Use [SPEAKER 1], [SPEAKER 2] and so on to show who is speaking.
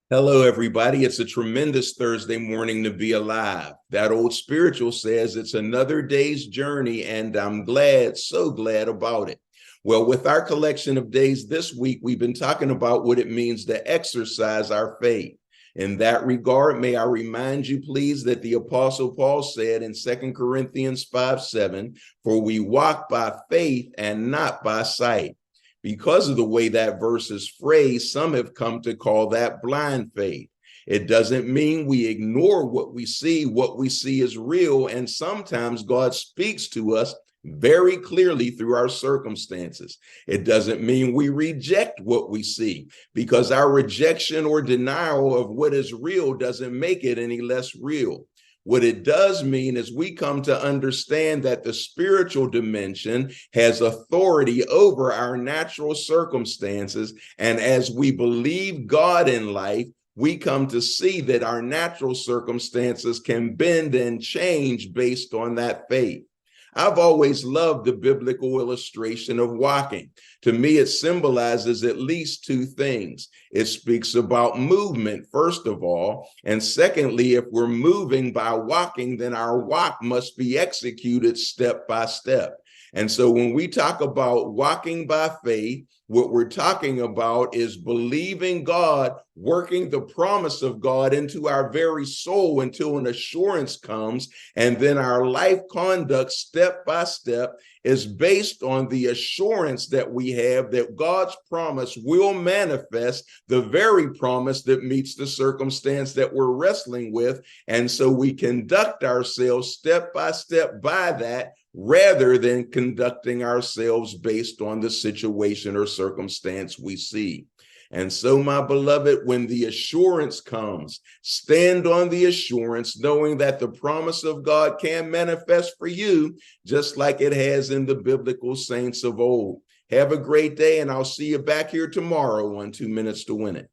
[SPEAKER 1] Hello, everybody. It's a tremendous Thursday morning to be alive. That old spiritual says it's another day's journey, and I'm glad, so glad about it. Well, with our collection of days this week, we've been talking about what it means to exercise our faith. In that regard, may I remind you, please, that the Apostle Paul said in 2 Corinthians 5:7, "For we walk by faith and not by sight." Because of the way that verse is phrased, some have come to call that blind faith. It doesn't mean we ignore what we see. What we see is real, and sometimes God speaks to us very clearly through our circumstances. It doesn't mean we reject what we see, because our rejection or denial of what is real doesn't make it any less real. What it does mean is we come to understand that the spiritual dimension has authority over our natural circumstances. And as we believe God in life, we come to see that our natural circumstances can bend and change based on that faith. I've always loved the biblical illustration of walking. To me, it symbolizes at least two things. It speaks about movement, first of all. And secondly, if we're moving by walking, then our walk must be executed step by step. And so when we talk about walking by faith, what we're talking about is believing God, working the promise of God into our very soul until an assurance comes. And then our life conduct, step by step, is based on the assurance that we have that God's promise will manifest, the very promise that meets the circumstance that we're wrestling with. And so we conduct ourselves step by that, rather than conducting ourselves based on the situation or circumstance we see. And so, my beloved, when the assurance comes, stand on the assurance, knowing that the promise of God can manifest for you, just like it has in the biblical saints of old. Have a great day, and I'll see you back here tomorrow on 2 Minutes to Win It.